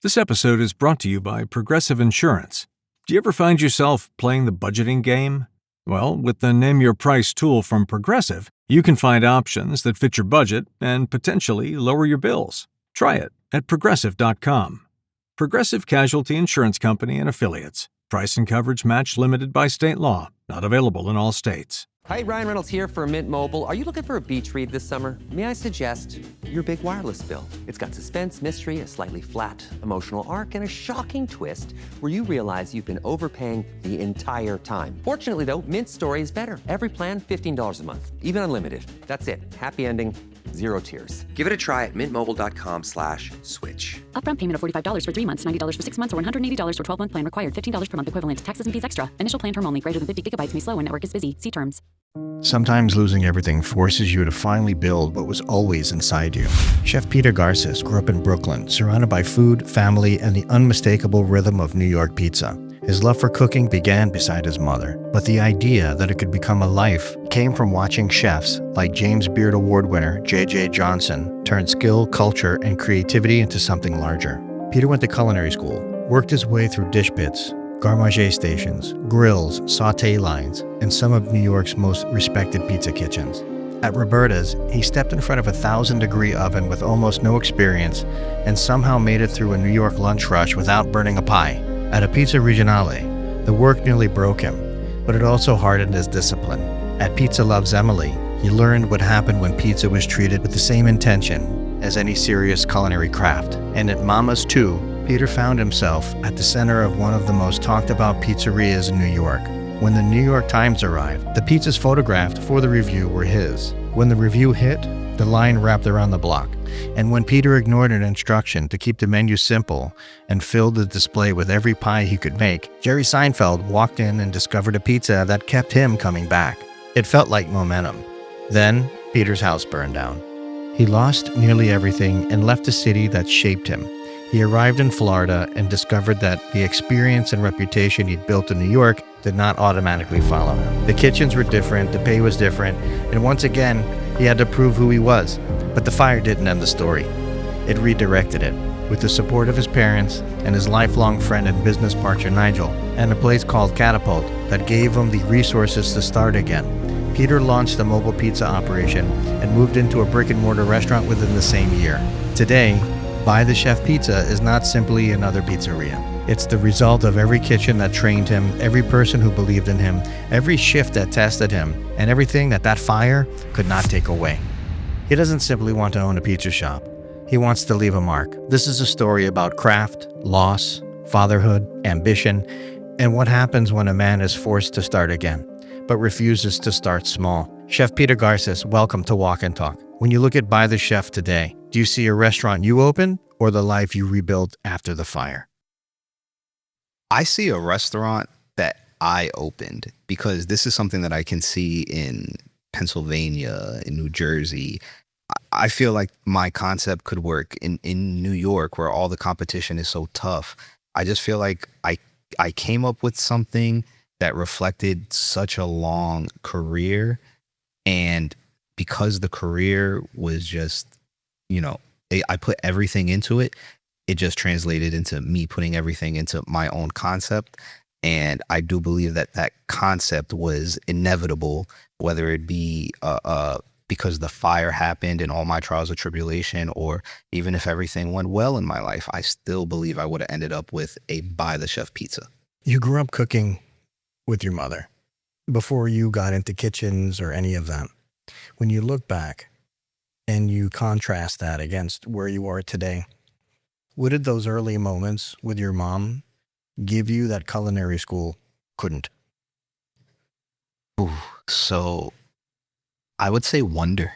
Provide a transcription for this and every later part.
This episode is brought to you by Progressive Insurance. Do you ever find yourself playing the budgeting game? Well, with the Name Your Price tool from Progressive, you can find options that fit your budget and potentially lower your bills. Try it at Progressive.com. Progressive Casualty Insurance Company and Affiliates. Price and coverage match limited by state law. Not available in all states. Hi, Ryan Reynolds here for Mint Mobile. Are you looking for a beach read this summer? May I suggest your big wireless bill? It's got suspense, mystery, a slightly flat, emotional arc, and a shocking twist where you realize you've been overpaying the entire time. Fortunately, though, Mint's story is better. Every plan, $15 a month. Even unlimited. That's it. Happy ending. Zero tears. Give it a try at mintmobile.com/switch. Upfront payment of $45 for 3 months, $90 for 6 months, or $180 for 12-month plan required. $15 per month equivalent. Taxes and fees extra. Initial plan term only. Greater than 50 gigabytes may slow when network is busy. See terms. Sometimes losing everything forces you to finally build what was always inside you. Chef Peter Garces grew up in Brooklyn, surrounded by food, family, and the unmistakable rhythm of New York pizza. His love for cooking began beside his mother, but the idea that it could become a life came from watching chefs like James Beard Award winner J.J. Johnson turn skill, culture, and creativity into something larger. Peter went to culinary school, worked his way through dish pits, garde-manger stations, grills, sauté lines, and some of New York's most respected pizza kitchens. At Roberta's, he stepped in front of a 1,000-degree oven with almost no experience and somehow made it through a New York lunch rush without burning a pie. At Apizza Regionale, the work nearly broke him, but it also hardened his discipline. At Pizza Loves Emily, he learned what happened when pizza was treated with the same intention as any serious culinary craft. And at Mama's too, Peter found himself at the center of one of the most talked about pizzerias in New York. When the New York Times arrived, the pizzas photographed for the review were his. When the review hit, the line wrapped around the block. And when Peter ignored an instruction to keep the menu simple and filled the display with every pie he could make, Jerry Seinfeld walked in and discovered a pizza that kept him coming back. It felt like momentum. Then, Peter's house burned down. He lost nearly everything and left a city that shaped him. He arrived in Florida and discovered that the experience and reputation he'd built in New York did not automatically follow him. The kitchens were different, the pay was different, and once again, he had to prove who he was. But the fire didn't end the story. It redirected it, with the support of his parents and his lifelong friend and business partner Nigel, and a place called Catapult that gave him the resources to start again. Peter launched a mobile pizza operation and moved into a brick-and-mortar restaurant within the same year. Today, By the Chef Pizza is not simply another pizzeria. It's the result of every kitchen that trained him, every person who believed in him, every shift that tested him, and everything that fire could not take away. He doesn't simply want to own a pizza shop. He wants to leave a mark. This is a story about craft, loss, fatherhood, ambition, and what happens when a man is forced to start again, but refuses to start small. Chef Peter Garces, welcome to Walk and Talk. When you look at By the Chef today, do you see a restaurant you opened or the life you rebuilt after the fire? I see a restaurant that I opened because this is something that I can see in Pennsylvania, in New Jersey. I feel like my concept could work in New York where all the competition is so tough. I just feel like I came up with something that reflected such a long career. And because the career was just, I put everything into it, it just translated into me putting everything into my own concept. And I do believe that that concept was inevitable, whether it be because the fire happened and all my trials of tribulation, or even if everything went well in my life, I still believe I would have ended up with a By the Chef pizza. You grew up cooking with your mother before you got into kitchens or any of that. When you look back and you contrast that against where you are today, what did those early moments with your mom give you that culinary school couldn't? Ooh, so I would say wonder,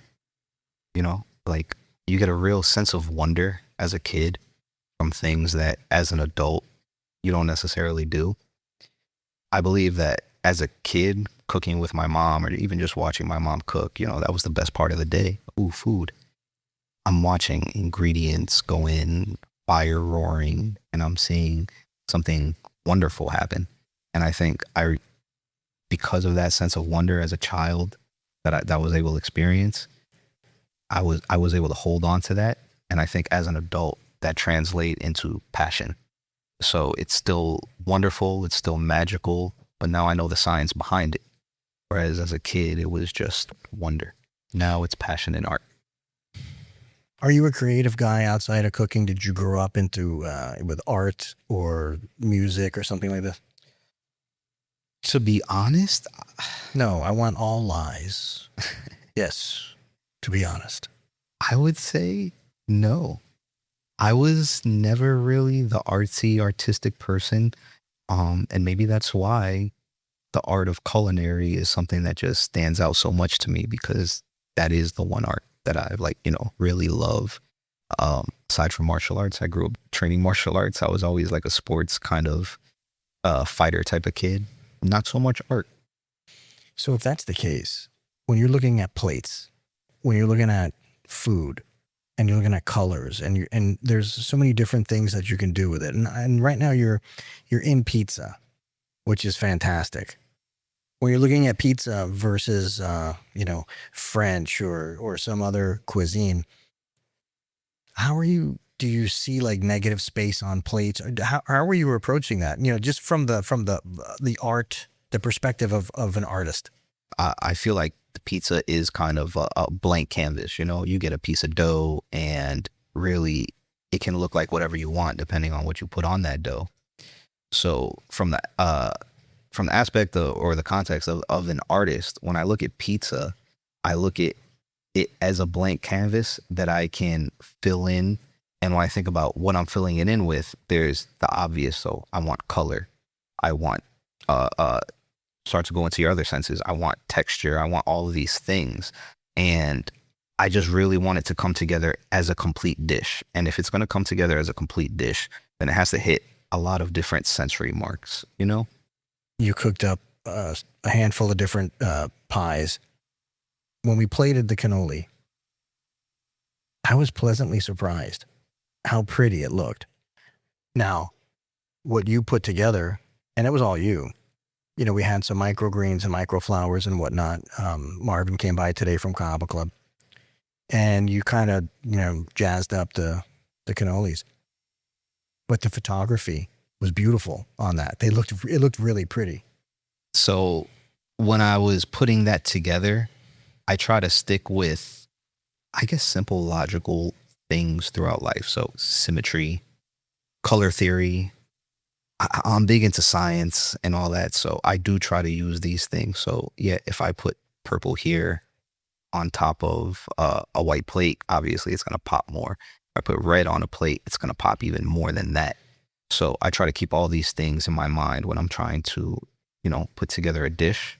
like you get a real sense of wonder as a kid from things that as an adult you don't necessarily do. I believe that as a kid cooking with my mom or even just watching my mom cook, that was the best part of the day. Ooh, food. I'm watching ingredients go in, fire roaring, and I'm seeing something wonderful happen. And I think because of that sense of wonder as a child that I was able to experience, I was able to hold on to that. And I think as an adult, that translate into passion. So it's still wonderful, it's still magical, but now I know the science behind it. Whereas as a kid, it was just wonder. Now it's passion in art. Are you a creative guy outside of cooking? Did you grow up into with art or music or something like this? To be honest, No, I want all lies. Yes, to be honest. I would say no. I was never really the artsy, artistic person. And maybe that's why the art of culinary is something that just stands out so much to me, because that is the one art that I like, really love. Aside from martial arts, I grew up training martial arts. I was always like a sports kind of fighter type of kid. Not so much art. So if that's the case, when you're looking at plates, when you're looking at food, and you're looking at colors, and there's so many different things that you can do with it. And right now you're in pizza, which is fantastic. When you're looking at pizza versus French or some other cuisine, do you see like negative space on plates? Or how are you approaching that? Just from the art, the perspective of an artist. I feel like the pizza is kind of a blank canvas. You get a piece of dough, and really it can look like whatever you want depending on what you put on that dough. So from the aspect or the context of an artist, when I look at pizza, I look at it as a blank canvas that I can fill in. And when I think about what I'm filling it in with, there's the obvious. So I want color. I want start to go into your other senses. I want texture. I want all of these things. And I just really want it to come together as a complete dish. And if it's going to come together as a complete dish, then it has to hit a lot of different sensory marks, You cooked up a handful of different pies. When we plated the cannoli, I was pleasantly surprised how pretty it looked. Now, what you put together, and it was all you. We had some microgreens and microflowers and whatnot. Marvin came by today from Cahaba Club, and you kind of, jazzed up the cannolis. But the photography was beautiful on that. It looked really pretty. So when I was putting that together, I try to stick with, I guess, simple logical things throughout life. So symmetry, color theory. I'm big into science and all that. So I do try to use these things. So yeah, if I put purple here on top of a white plate, obviously it's going to pop more. If I put red on a plate, it's going to pop even more than that. So I try to keep all these things in my mind when I'm trying to, put together a dish.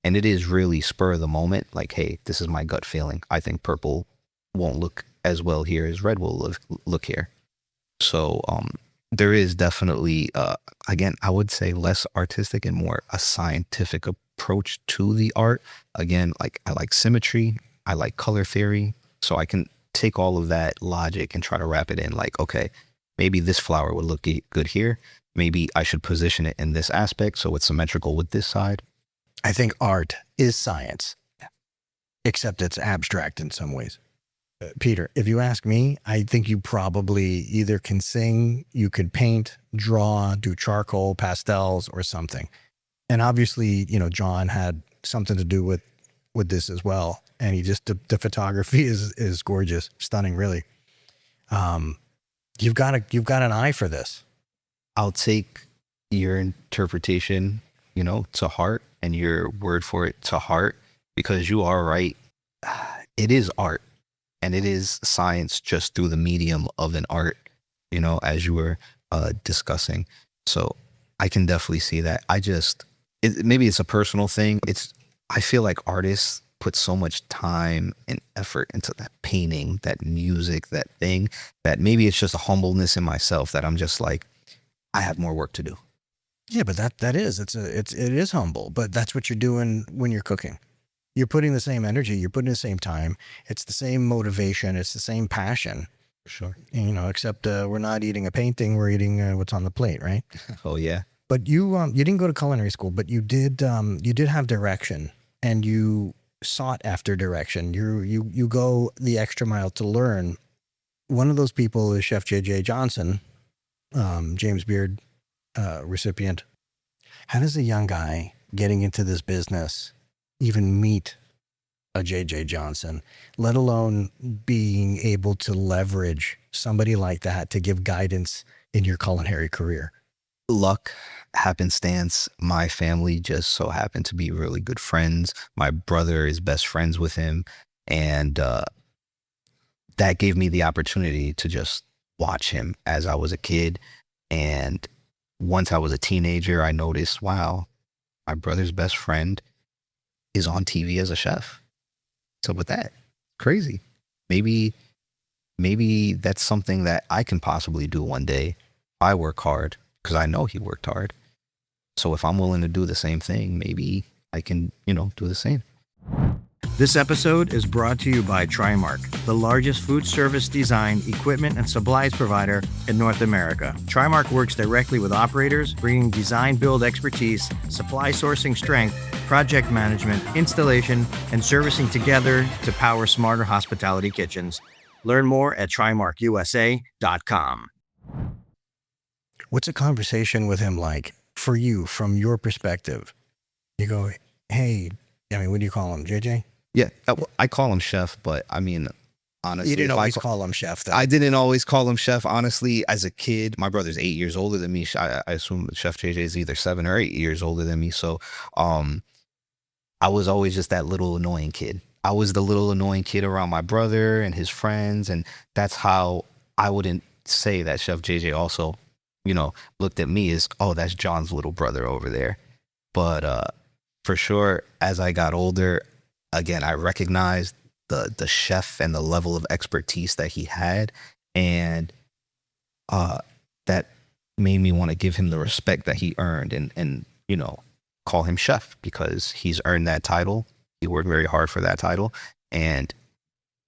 And it is really spur of the moment. Like, hey, this is my gut feeling. I think purple won't look as well here as red will look here. So there is definitely, again, I would say less artistic and more a scientific approach to the art. Again, like I like symmetry. I like color theory. So I can take all of that logic and try to wrap it in like, okay, maybe this flower would look good here. Maybe I should position it in this aspect so it's symmetrical with this side. I think art is science, except it's abstract in some ways. Peter, if you ask me, I think you probably either can sing, you could paint, draw, do charcoal, pastels, or something. And obviously, John had something to do with this as well. And the photography is gorgeous, stunning, really. You've got an eye for this. I'll take your interpretation, to heart, and your word for it to heart, because you are right. It is art, and it is science just through the medium of an art, as you were discussing. So I can definitely see that. Maybe it's a personal thing. I feel like artists put so much time and effort into that painting, that music, that thing, that maybe it's just a humbleness in myself that I'm just like, I have more work to do. Yeah, but it is humble, but that's what you're doing when you're cooking. You're putting the same energy, you're putting the same time. It's the same motivation, it's the same passion. Sure. Except we're not eating a painting, we're eating what's on the plate, right? Oh yeah. But you didn't go to culinary school, but you did have direction, and you sought after direction. You go the extra mile to learn one of those people is Chef J.J. Johnson, James Beard recipient. How does a young guy getting into this business even meet a J.J. Johnson, let alone being able to leverage somebody like that to give guidance in your culinary career? Luck, happenstance. My family just so happened to be really good friends. My brother is best friends with him. And that gave me the opportunity to just watch him as I was a kid. And once I was a teenager, I noticed, wow, my brother's best friend is on TV as a chef. So with that, crazy. Maybe that's something that I can possibly do one day. I work hard because I know he worked hard. So if I'm willing to do the same thing, maybe I can, do the same. This episode is brought to you by Trimark, the largest food service design, equipment, and supplies provider in North America. Trimark works directly with operators, bringing design-build expertise, supply sourcing strength, project management, installation, and servicing together to power smarter hospitality kitchens. Learn more at TrimarkUSA.com. What's a conversation with him like for you, from your perspective? You go, hey, what do you call him, JJ? Yeah, I call him chef, but honestly, you didn't always call him chef, though. I didn't always call him chef. Honestly, as a kid, my brother's 8 years older than me. I assume Chef JJ is either 7 or 8 years older than me. So, I was always just that little annoying kid. I was the little annoying kid around my brother and his friends, and that's how I wouldn't say that Chef JJ also, looked at me as, oh, that's John's little brother over there. But for sure, as I got older, again, I recognized the chef and the level of expertise that he had, and that made me want to give him the respect that he earned, and call him chef, because he's earned that title. He worked very hard for that title, and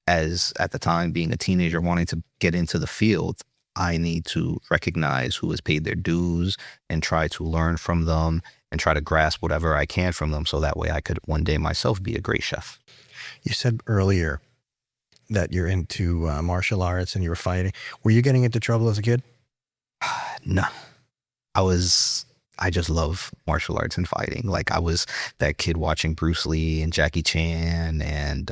as at the time being a teenager wanting to get into the field, I need to recognize who has paid their dues and try to learn from them and try to grasp whatever I can from them, so that way I could one day myself be a great chef. You said earlier that you're into martial arts and you were fighting. Were you getting into trouble as a kid? No. I just love martial arts and fighting. Like, I was that kid watching Bruce Lee and Jackie Chan and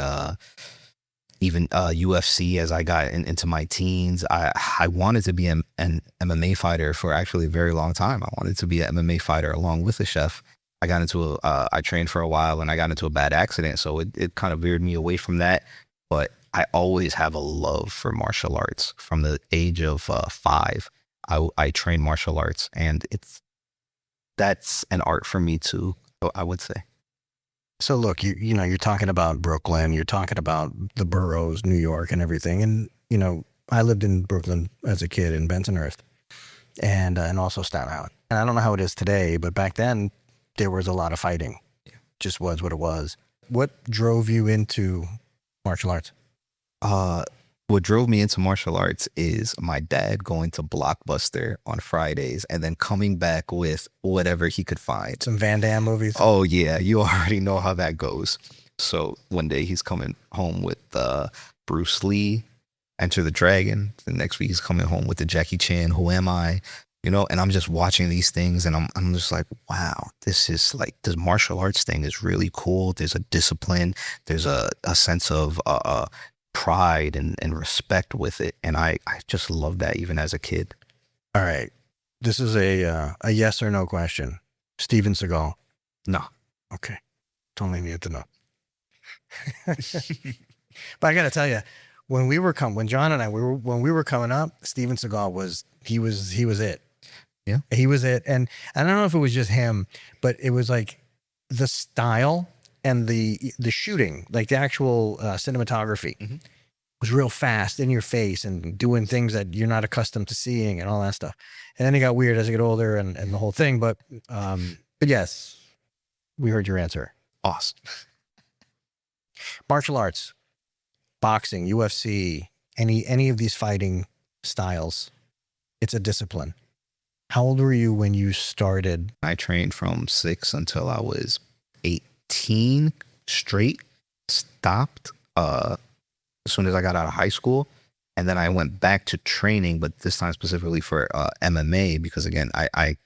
even UFC as I got into my teens. I wanted to be an MMA fighter for actually a very long time. I wanted to be an MMA fighter along with a chef. I trained for a while and I got into a bad accident, so it kind of veered me away from that. But I always have a love for martial arts. From the age of 5, I trained martial arts, and that's an art for me too, I would say. So look, you're talking about Brooklyn, you're talking about the boroughs, New York and everything. And, I lived in Brooklyn as a kid in Bensonhurst and also Staten Island. And I don't know how it is today, but back then there was a lot of fighting. Yeah. Just was what it was. What drove you into martial arts? What drove me into martial arts is my dad going to Blockbuster on Fridays and then coming back with whatever he could find. Some Van Damme movies? Oh, yeah. You already know how that goes. So one day he's coming home with Bruce Lee, Enter the Dragon. The next week he's coming home with the Jackie Chan, Who Am I? And I'm just watching these things and I'm just like, wow, this martial arts thing is really cool. There's a discipline. There's a sense of pride and respect with it, and I just love that even as a kid. All right, this is a yes or no question. Steven Seagal? No. Okay, totally need to know. But I gotta tell you, when John and I when we were coming up, Steven Seagal was it. Yeah, he was it. And I don't know if it was just him, but it was like the style and the shooting, like the actual cinematography, mm-hmm. was real fast, in your face, and doing things that you're not accustomed to seeing and all that stuff. And then it got weird as I get older and the whole thing. But yes, we heard your answer. Awesome. Martial arts, boxing, UFC, any of these fighting styles, it's a discipline. How old were you when you started? I trained from 6 until I was 18 straight. Stopped as soon as I got out of high school, And then I went back to training, but this time specifically for MMA, because again, I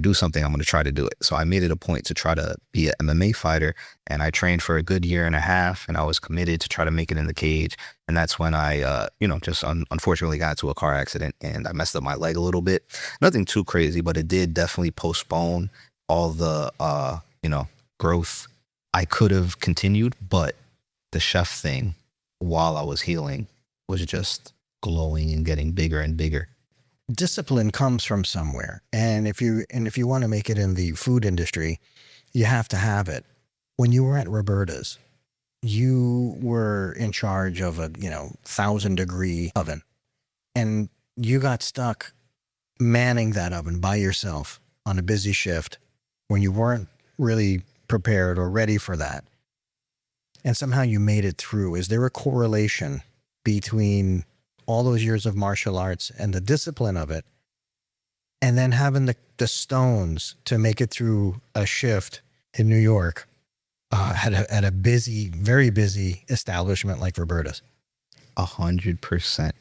do something, I'm going to try to do it. So I made it a point to try to be an MMA fighter, and I trained for a good year and a half, and I was committed to try to make it in the cage. And that's when I, just unfortunately got into a car accident and I messed up my leg a little bit. Nothing too crazy, but it did definitely postpone all the, growth. I could have continued, but the chef thing while I was healing was just glowing and getting bigger and bigger. Discipline comes from somewhere. And if you want to make it in the food industry, you have to have it. When you were at Roberta's, you were in charge of a 1,000-degree oven, and you got stuck manning that oven by yourself on a busy shift when you weren't really prepared or ready for that. And somehow you made it through. Is there a correlation between all those years of martial arts and the discipline of it, and then having the stones to make it through a shift in New York at a busy, very busy establishment like Roberta's? 100%.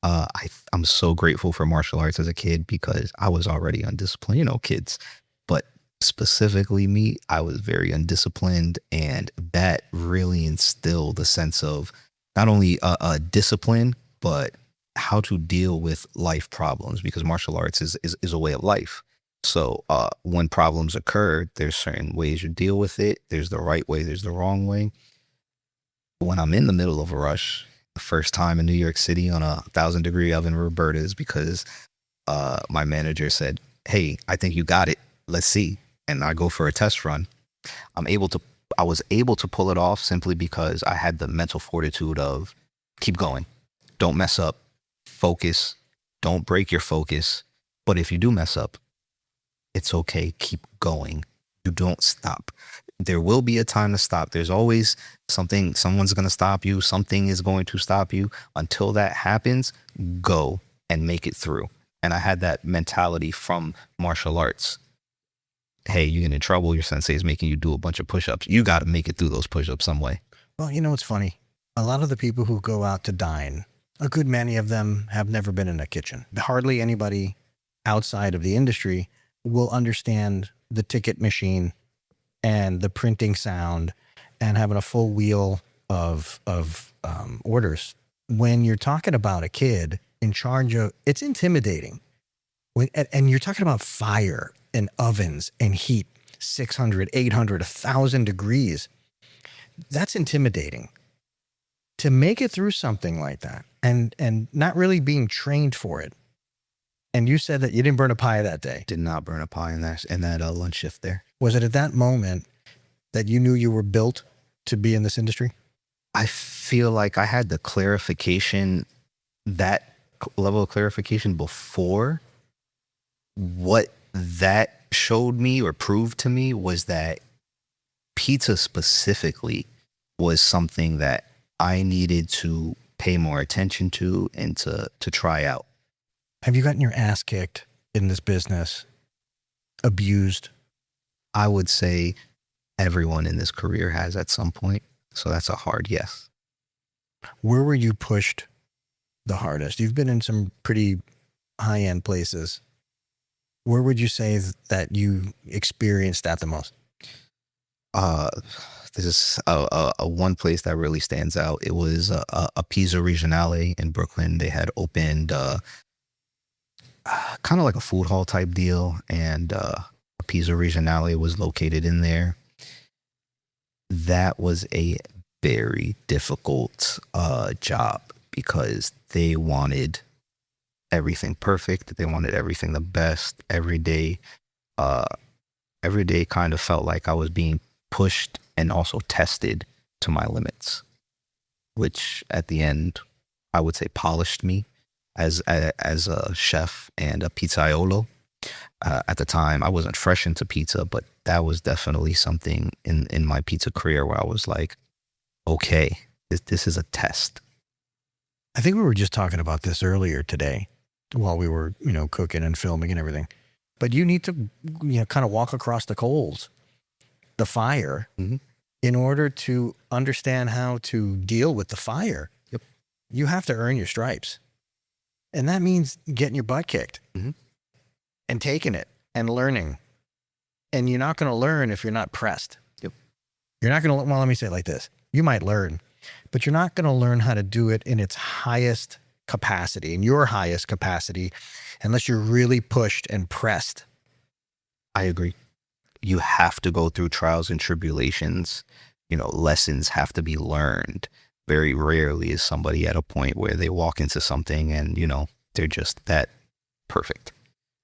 I'm so grateful for martial arts as a kid because I was already undisciplined, kids, but specifically me, I was very undisciplined, and that really instilled a sense of not only a discipline, but how to deal with life problems, because martial arts is a way of life. So when problems occur, there's certain ways you deal with it. There's the right way, there's the wrong way. When I'm in the middle of a rush, the first time in New York City on a 1,000-degree oven Roberta's, because my manager said, "Hey, I think you got it. Let's see." And I go for a test run. I was able to pull it off simply because I had the mental fortitude of keep going. Don't mess up. Focus. Don't break your focus. But if you do mess up, it's okay. Keep going. You don't stop. There will be a time to stop. There's always something. Someone's going to stop you. Something is going to stop you. Until that happens, go and make it through. And I had that mentality from martial arts. Hey, you get in trouble. Your sensei is making you do a bunch of push-ups. You got to make it through those push-ups some way. Well, it's funny. A lot of the people who go out to dine, a good many of them have never been in a kitchen. Hardly anybody outside of the industry will understand the ticket machine and the printing sound and having a full wheel of orders. When you're talking about a kid in charge of, it's intimidating. And you're talking about fire and ovens and heat, 600, 800, 1,000 degrees. That's intimidating. To make it through something like that and not really being trained for it. And you said that you didn't burn a pie that day. Did not burn a pie in that lunch shift there. Was it at that moment that you knew you were built to be in this industry? I feel like I had the clarification, that level of clarification before. What that showed me or proved to me was that pizza specifically was something that I needed to pay more attention to and to try out. Have you gotten your ass kicked in this business? Abused? I would say everyone in this career has at some point. So that's a hard yes. Where were you pushed the hardest? You've been in some pretty high-end places. Where would you say that you experienced that the most? This is a one place that really stands out. It was Apizza Regionale in Brooklyn. They had opened kind of like a food hall type deal, and Apizza Regionale was located in there. That was a very difficult job because they wanted everything perfect. They wanted everything the best every day. Every day kind of felt like I was being pushed and also tested to my limits, which at the end, I would say polished me as a chef and a pizzaiolo. At the time, I wasn't fresh into pizza, but that was definitely something in my pizza career where I was like, okay, this is a test. I think we were just talking about this earlier today while we were, cooking and filming and everything. But you need to, kind of walk across the coals, the fire, Mm-hmm. in order to understand how to deal with the fire. Yep. You have to earn your stripes. And that means getting your butt kicked and taking it and learning. And you're not going to learn if you're not pressed. Yep. You're not going to, well, let me say it like this. You might learn, but you're not going to learn how to do it in its highest capacity, in your highest capacity, unless you're really pushed and pressed. I agree. You have to go through trials and tribulations. You know, lessons have to be learned. Very rarely is somebody at a point where they walk into something and, you know, they're just that perfect.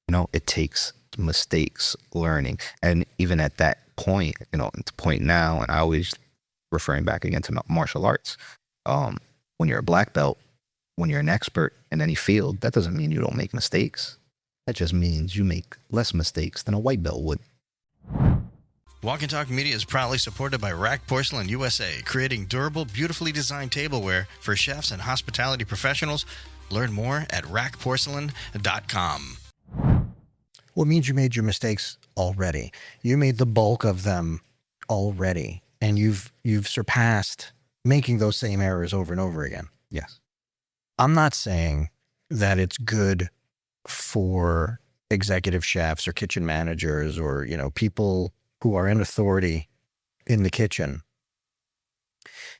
You know, it takes mistakes, learning. And even at that point, you know, it's point now, and I always referring back again to martial arts. When you're a black belt, when you're an expert in any field, that doesn't mean you don't make mistakes. That just means you make less mistakes than a white belt would. Walk and Talk Media is proudly supported by Rack Porcelain USA, creating durable, beautifully designed tableware for chefs and hospitality professionals. Learn more at rackporcelain.com. Well, it means you made your mistakes already. You made the bulk of them already, and you've surpassed making those same errors over and over again. Yes. I'm not saying that it's good for executive chefs or kitchen managers or, you know, people who are in authority in the kitchen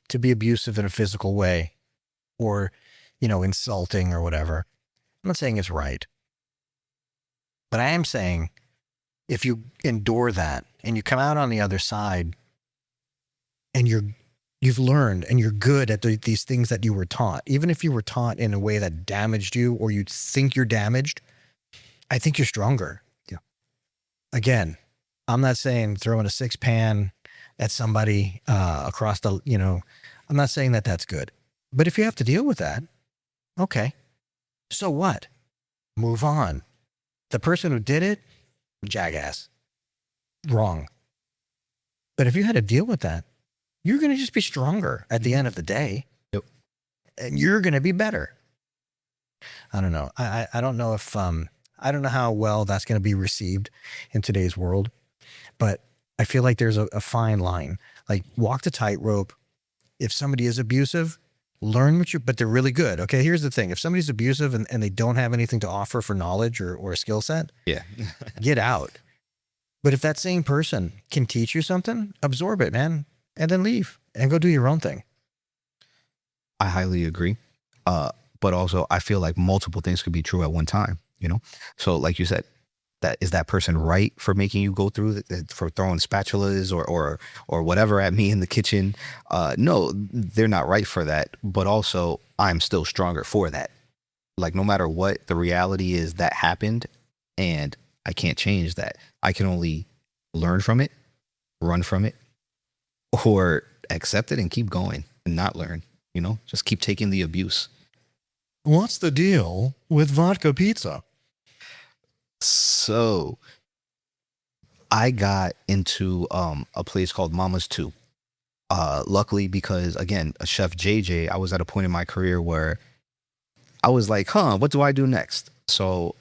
to be abusive in a physical way or, you know, insulting or whatever. I'm not saying it's right. But I am saying if you endure that and you come out on the other side and you've learned and you're good at these things that you were taught, even if you were taught in a way that damaged you or you think you're damaged, I think you're stronger. Yeah. Again, I'm not saying throwing a 6-pan at somebody across the, you know, I'm not saying that that's good. But if you have to deal with that, okay. So what? Move on. The person who did it, jackass. Wrong. But if you had to deal with that, you're going to just be stronger at the end of the day. Yep. And you're going to be better. I don't know. I don't know if, I don't know how well that's going to be received in today's world, but I feel like there's a fine line. Like, walk the tightrope. If somebody is abusive, learn but they're really good. Okay. Here's the thing. If somebody's abusive and they don't have anything to offer for knowledge or a skill set, yeah, get out. But if that same person can teach you something, absorb it, man, and then leave and go do your own thing. I highly agree. But also I feel like multiple things could be true at one time, you know? So like you said, that person right for making you go through for throwing spatulas or whatever at me in the kitchen? No, they're not right for that. But also I'm still stronger for that. Like, no matter what, the reality is that happened and I can't change that. I can only learn from it, run from it, or accept it and keep going and not learn, you know, just keep taking the abuse. What's the deal with vodka pizza? So I got into a place called Mama's 2. Luckily, because again, Chef JJ, I was at a point in my career where I was like, what do I do next? So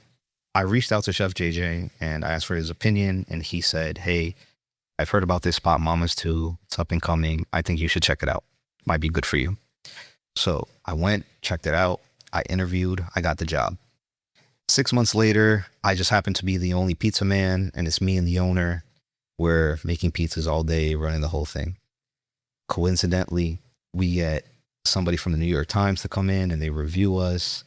I reached out to Chef JJ and I asked for his opinion, and he said, hey, I've heard about this spot, Mama's 2. It's up and coming. I think you should check it out. Might be good for you. So I went, checked it out. I interviewed. I got the job. 6 months later, I just happened to be the only pizza man, and it's me and the owner. We're making pizzas all day, running the whole thing. Coincidentally, we get somebody from the New York Times to come in and they review us,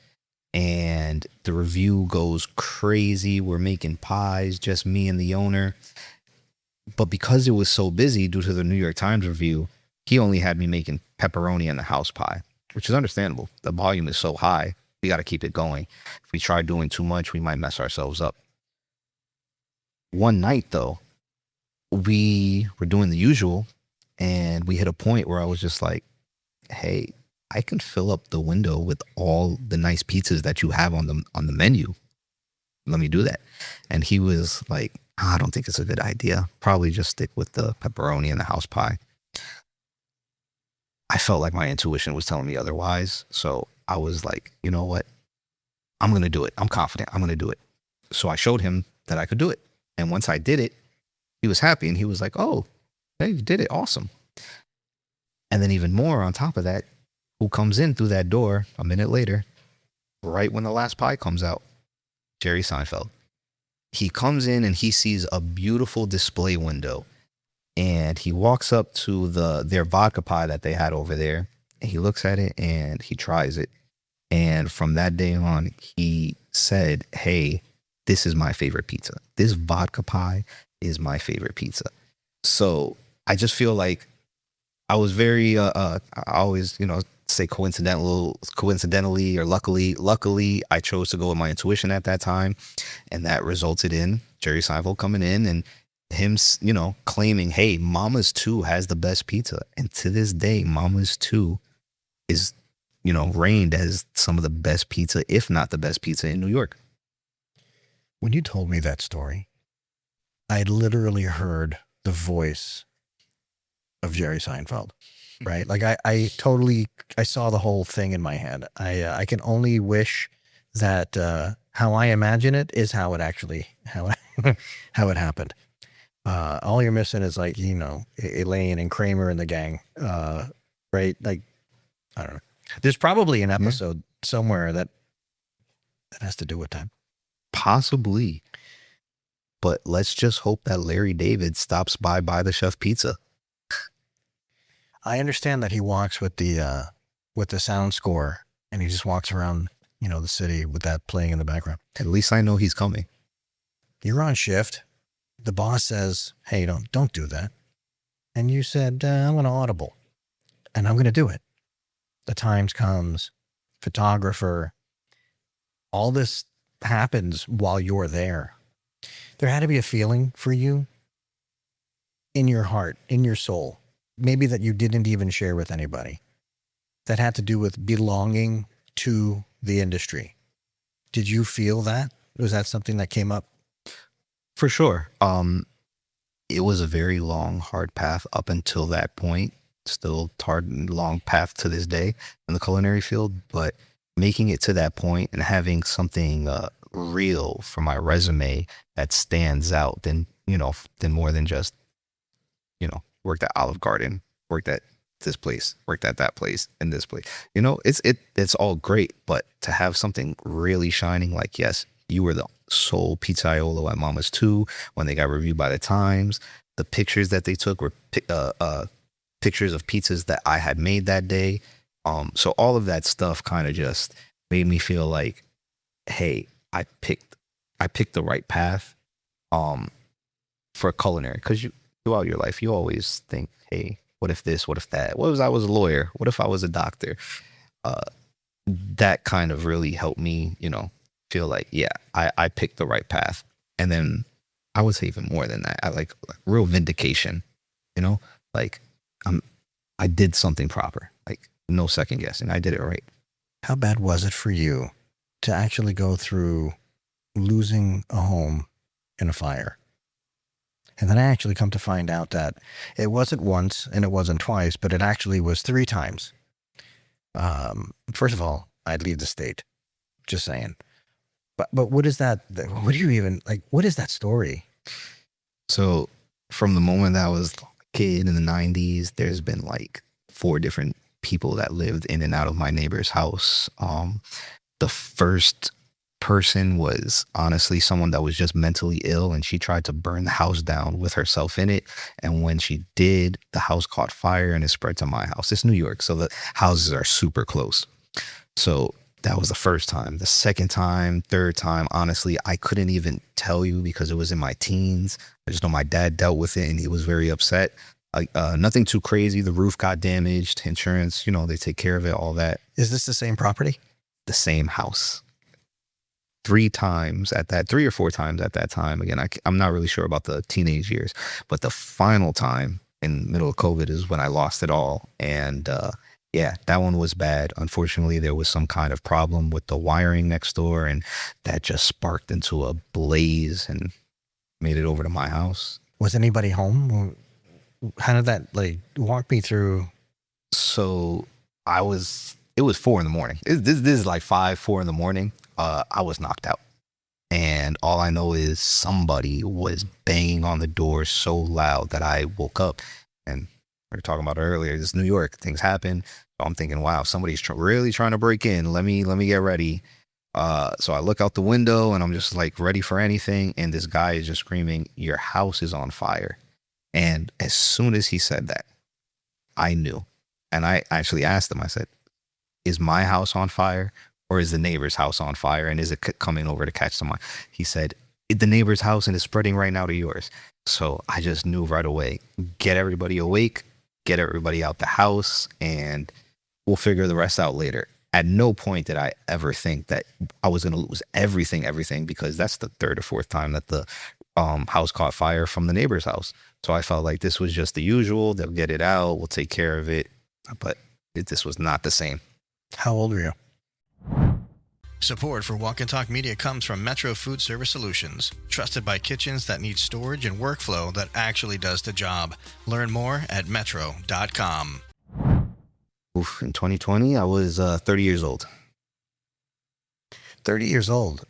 and the review goes crazy. We're making pies, just me and the owner. But because it was so busy due to the New York Times review, he only had me making pepperoni and the house pie, which is understandable. The volume is so high. We got to keep it going. If we try doing too much, we might mess ourselves up. One night, though, we were doing the usual, and we hit a point where I was just like, hey, I can fill up the window with all the nice pizzas that you have on the menu. Let me do that. And he was like, I don't think it's a good idea. Probably just stick with the pepperoni and the house pie. I felt like my intuition was telling me otherwise. So I was like, you know what? I'm going to do it. I'm confident. I'm going to do it. So I showed him that I could do it. And once I did it, he was happy. And he was like, oh, hey, you did it. Awesome. And then even more on top of that, Who comes in through that door a minute later, right when the last pie comes out? Jerry Seinfeld. He comes in and he sees a beautiful display window, and he walks up to their vodka pie that they had over there, and he looks at it and he tries it. And from that day on, he said, hey, this is my favorite pizza. This vodka pie is my favorite pizza. So I just feel like I was very, I always, say coincidentally or luckily, I chose to go with my intuition at that time. And that resulted in Jerry Seinfeld coming in and him, claiming, hey, Mama's 2 has the best pizza. And to this day, Mama's 2 is, reigned as some of the best pizza, if not the best pizza in New York. When you told me that story, I literally heard the voice of Jerry Seinfeld, right? Like I saw the whole thing in my head. I can only wish that how I imagine it is how it actually, how it happened. All you're missing is like, Elaine and Kramer and the gang, right? Like, I don't know. There's probably an episode somewhere that has to do with that. Possibly. But let's just hope that Larry David stops by the Chef Pizza. I understand that he walks with the sound score and he just walks around, the city with that playing in the background. At least I know he's coming. You're on shift. The boss says, hey, don't do that. And you said, I'm going to audible and I'm going to do it. The Times comes, photographer, all this happens while you're there. There had to be a feeling for you in your heart, in your soul, maybe that you didn't even share with anybody, that had to do with belonging to the industry. Did you feel that? Was that something that came up? For sure. It was a very long, hard path up until that point. Still hard and long path to this day in the culinary field, but making it to that point and having something real for my resume that stands out than more than just, worked at Olive Garden, worked at this place, worked at that place, and this place. It's all great, but to have something really shining, like, yes, you were the sole pizzaiolo at Mama's 2 when they got reviewed by the Times. The pictures that they took were pictures of pizzas that I had made that day. So all of that stuff kind of just made me feel like, hey, I picked the right path for culinary. Because throughout your life, you always think, hey, what if this? What if that? What if I was a lawyer? What if I was a doctor? That kind of really helped me, feel like, yeah, I picked the right path. And then I would say even more than that, I like real vindication, like I did something proper, like no second guessing. I did it right. How bad was it for you to actually go through losing a home in a fire? And then I actually come to find out that it wasn't once and it wasn't twice, but it actually was 3 times. First of all, I'd leave the state. Just saying. But what is that? What do you even, like, what is that story? So from the moment that I was a kid in the 90s, there's been like 4 different people that lived in and out of my neighbor's house. The first person was honestly someone that was just mentally ill, and she tried to burn the house down with herself in it. And when she did, the house caught fire and it spread to my house. It's New York, so the houses are super close. So that was the first time. The second time, third time, honestly, I couldn't even tell you because it was in my teens. I just know my dad dealt with it and he was very upset. Nothing too crazy. The roof got damaged. Insurance, they take care of it, all that. Is this the same property? The same house. 3 or 4 times at that time. Again, I'm not really sure about the teenage years, but the final time in the middle of COVID is when I lost it all. And yeah, that one was bad. Unfortunately, there was some kind of problem with the wiring next door, and that just sparked into a blaze and made it over to my house. Was anybody home? How did that, walk me through? So it was 4 a.m. This is like 4 a.m. I was knocked out. And all I know is somebody was banging on the door so loud that I woke up. And we were talking about it earlier. This New York, things happen. So I'm thinking, wow, somebody's really trying to break in. Let me get ready. So I look out the window and I'm just like ready for anything. And this guy is just screaming, "Your house is on fire." And as soon as he said that, I knew. And I actually asked him, I said, "Is my house on fire or is the neighbor's house on fire? And is it coming over to catch someone?" He said, "The neighbor's house, and it's spreading right now to yours." So I just knew right away, get everybody awake, get everybody out the house, and we'll figure the rest out later. At no point did I ever think that I was going to lose everything, because that's the third or fourth time that the house caught fire from the neighbor's house. So I felt like this was just the usual. They'll get it out. We'll take care of it. But this was not the same. How old were you? Support for Walk and Talk Media comes from Metro Food Service Solutions, trusted by kitchens that need storage and workflow that actually does the job. Learn more at metro.com. Oof, in 2020, I was 30 years old. 30 years old.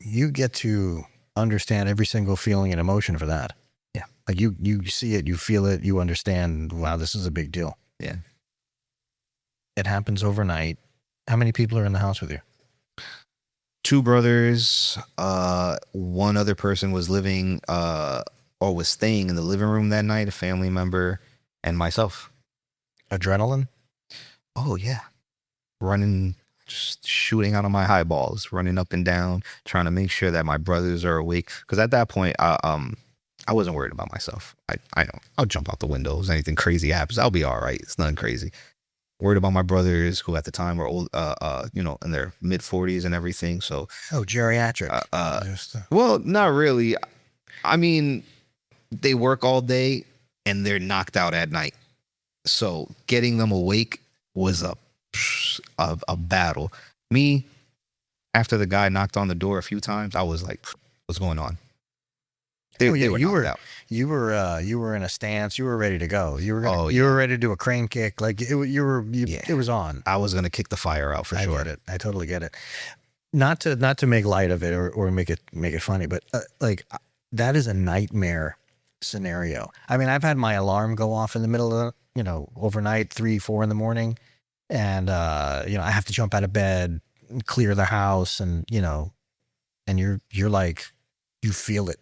You get to understand every single feeling and emotion for that. Yeah. Like you see it, you feel it, you understand, wow, this is a big deal. Yeah. It happens overnight. How many people are in the house with you? 2 brothers. One other person was living or was staying in the living room that night, a family member, and myself. Adrenaline? Oh, yeah. Running, just shooting out of my eyeballs, running up and down, trying to make sure that my brothers are awake. Because at that point, I wasn't worried about myself. I know I'll jump out the windows. Anything crazy happens, I'll be all right. It's nothing crazy. Worried about my brothers, who at the time were old, in their mid 40s and everything. So, Geriatric. Well, not really. I mean, they work all day and they're knocked out at night. So getting them awake was a battle. Me, after the guy knocked on the door a few times, I was like, "What's going on?" They were knocked out. You were in a stance. You were ready to go. You were ready to do a crane kick. Like it was on. I was gonna kick the fire out for sure. I get it. I totally get it. Not to make light of it or make it funny, but that is a nightmare scenario. I mean, I've had my alarm go off in the middle of overnight, 3-4 in the morning, and I have to jump out of bed, clear the house, and you're like, you feel it.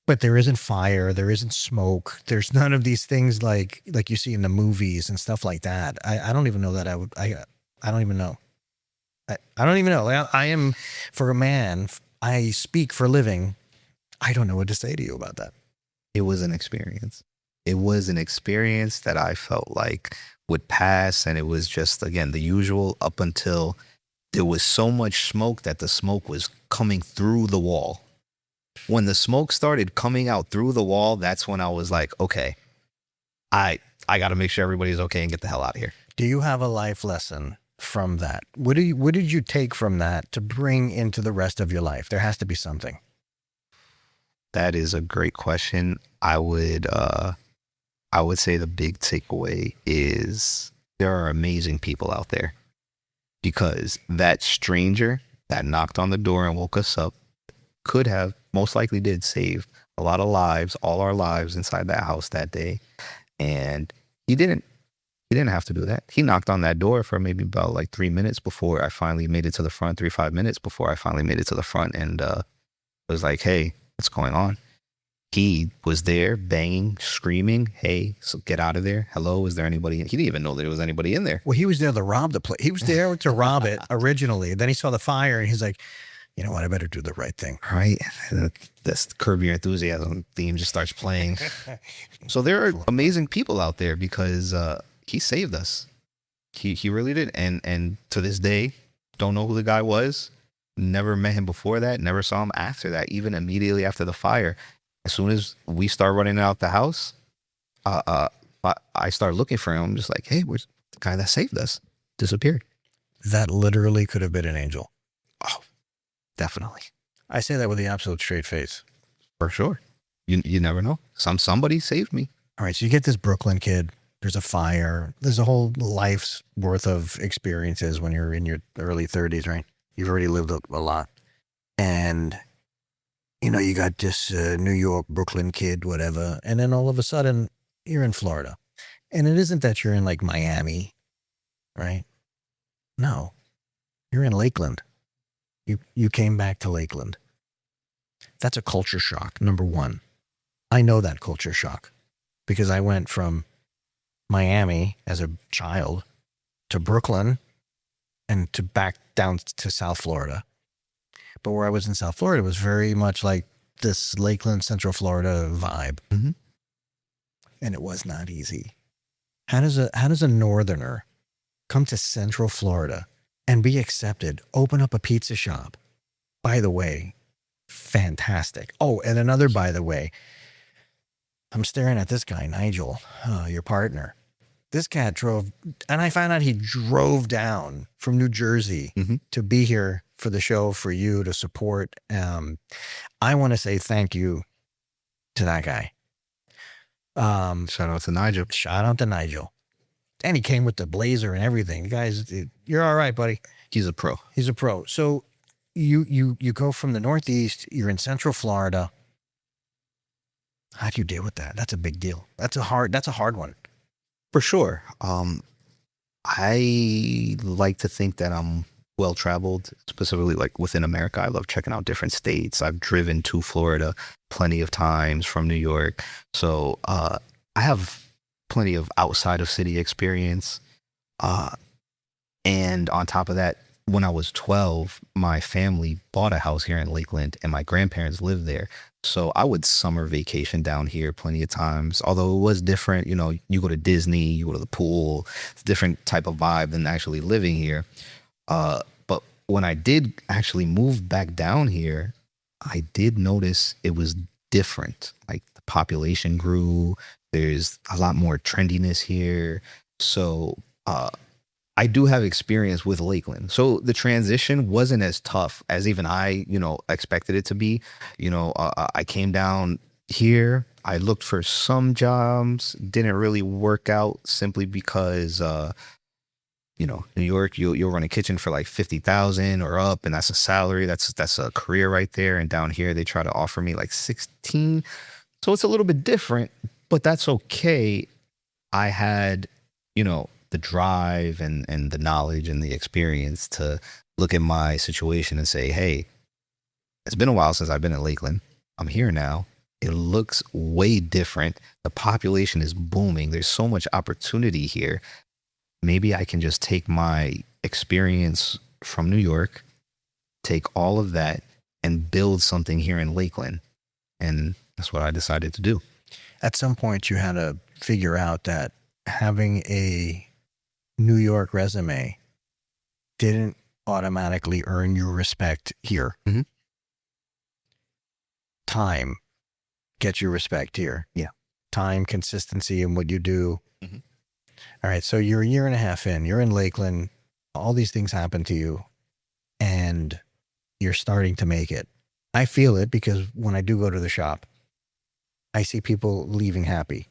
But there isn't fire, there isn't smoke, there's none of these things like you see in the movies and stuff like that. I don't even know that I don't even know. I don't even know. I am, for a man, I speak for a living. I don't know what to say to you about that. It was an experience. It was an experience that I felt like would pass. And it was just, again, the usual, up until there was so much smoke that the smoke was coming through the wall. When the smoke started coming out through the wall, that's when I was like, okay, I got to make sure everybody's okay and get the hell out of here. Do you have a life lesson from that? What did you take from that to bring into the rest of your life? There has to be something. That is a great question. I would say the big takeaway is there are amazing people out there, because that stranger that knocked on the door and woke us up could have, most likely did, save a lot of lives, all our lives inside that house that day. And he didn't have to do that. He knocked on that door for maybe about like 3 minutes before I finally made it to the front, 3-5 minutes before I finally made it to the front, and was like, "Hey, what's going on?" He was there banging, screaming, "Hey, so get out of there. Hello, is there anybody?" He didn't even know there was anybody in there. Well, he was there to rob the place. He was there to rob it originally. Then he saw the fire and he's like, "You know what? I better do the right thing." Right. And this Curb Your Enthusiasm theme just starts playing. So there are amazing people out there, because he saved us. He really did. And to this day, don't know who the guy was. Never met him before that. Never saw him after that, even immediately after the fire. As soon as we start running out the house, I start looking for him. I'm just like, "Hey, where's the guy that saved us?" Disappeared. That literally could have been an angel. Oh, definitely. I say that with the absolute straight face. For sure. You never know. Somebody saved me. All right, so you get this Brooklyn kid. There's a fire. There's a whole life's worth of experiences when you're in your early 30s, right? You've already lived a lot. And, you got this New York, Brooklyn kid, whatever. And then all of a sudden, you're in Florida. And it isn't that you're in like Miami, right? No, you're in Lakeland. You came back to Lakeland. That's a culture shock, number one. I know that culture shock because I went from Miami as a child to Brooklyn and to back down to South Florida. But where I was in South Florida was very much like this Lakeland, Central Florida vibe. Mm-hmm. And it was not easy. How does a northerner come to Central Florida and be accepted, open up a pizza shop? By the way, fantastic. Oh, and another by the way, I'm staring at this guy, Nigel, your partner. This cat drove, and I found out he drove down from New Jersey to be here for the show, for you to support. I want to say thank you to that guy. Shout out to Nigel. Shout out to Nigel. And he came with the blazer and everything. Guys, you're all right, buddy. He's a pro. He's a pro. So you go from the Northeast, you're in Central Florida. How do you deal with that? That's a big deal. That's a hard one. For sure. I like to think that I'm well-traveled, specifically like within America. I love checking out different states. I've driven to Florida plenty of times from New York. So I have plenty of outside of city experience. And on top of that, when I was 12, my family bought a house here in Lakeland and my grandparents lived there. So I would summer vacation down here plenty of times, although it was different. You know, you go to Disney, you go to the pool. It's a different type of vibe than actually living here. But when I did actually move back down here, I did notice it was different. Like the population grew. There's a lot more trendiness here. So I do have experience with Lakeland. So the transition wasn't as tough as even I, expected it to be. I came down here. I looked for some jobs, didn't really work out simply because, New York, you'll run a kitchen for like 50,000 or up, and that's a salary. That's a career right there. And down here, they try to offer me like 16. So it's a little bit different, but that's okay. I had, the drive and the knowledge and the experience to look at my situation and say, hey, it's been a while since I've been in Lakeland. I'm here now. It looks way different. The population is booming. There's so much opportunity here. Maybe I can just take my experience from New York, take all of that and build something here in Lakeland. And that's what I decided to do. At some point, you had to figure out that having a New York resume didn't automatically earn you respect here. Mm-hmm. Time gets you respect here. Yeah. Time, consistency in what you do. Mm-hmm. All right. So you're a year and a half in, you're in Lakeland. All these things happen to you and you're starting to make it. I feel it because when I do go to the shop, I see people leaving happy.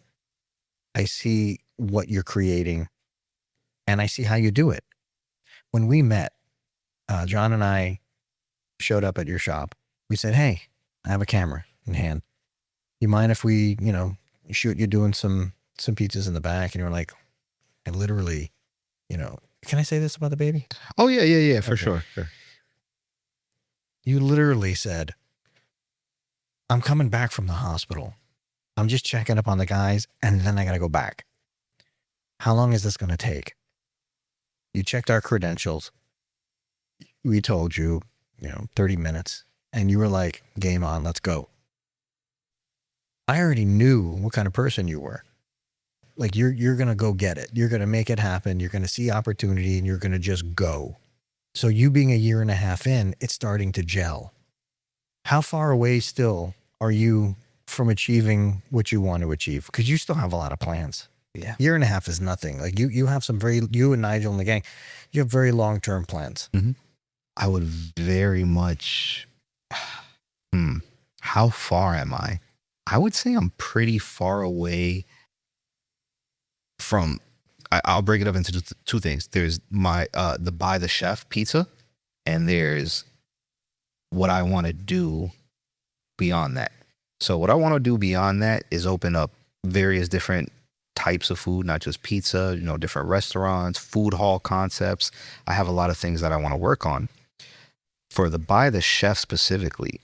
I see what you're creating and I see how you do it. When we met, John and I showed up at your shop. We said, hey, I have a camera in hand. You mind if we, shoot you doing some pizzas in the back? And you were like, I literally, can I say this about the baby? Oh, yeah, for Okay. sure. You literally said, I'm coming back from the hospital. I'm just checking up on the guys and then I got to go back. How long is this going to take? You checked our credentials. We told you, 30 minutes. And you were like, game on, let's go. I already knew what kind of person you were. Like you're going to go get it. You're going to make it happen. You're going to see opportunity and you're going to just go. So you being a year and a half in, it's starting to gel. How far away still are you from achieving what you want to achieve? Because you still have a lot of plans. Yeah. Year and a half is nothing. Like you have some you and Nigel and the gang, you have very long-term plans. Mm-hmm. I would very much, how far am I? I would say I'm pretty far away from, I'll break it up into two things. There's my, the by the chef pizza, and there's what I want to do beyond that. So what I want to do beyond that is open up various different types of food, not just pizza, different restaurants, food hall concepts. I have a lot of things that I want to work on. For the by the chef specifically,